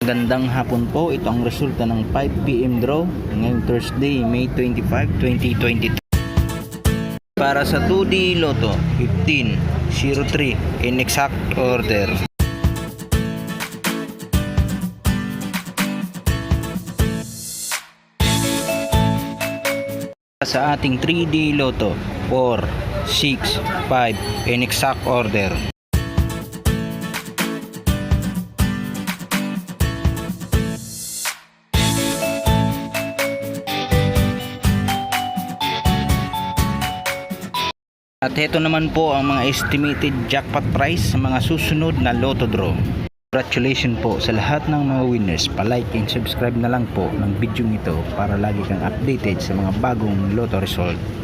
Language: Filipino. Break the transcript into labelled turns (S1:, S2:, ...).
S1: Gandang hapon po, ito ang resulta ng 5 PM draw ngayong Thursday, May 25, 2022. Para sa 2D Lotto 1503 in exact order. Sa ating 3D Lotto 4, 6, 5 in exact order. At ito naman po ang mga estimated jackpot price sa mga susunod na Lotto draw. Congratulations po sa lahat ng mga winners. Pa-like and subscribe na lang po ng video nito para lagi kang updated sa mga bagong Lotto result.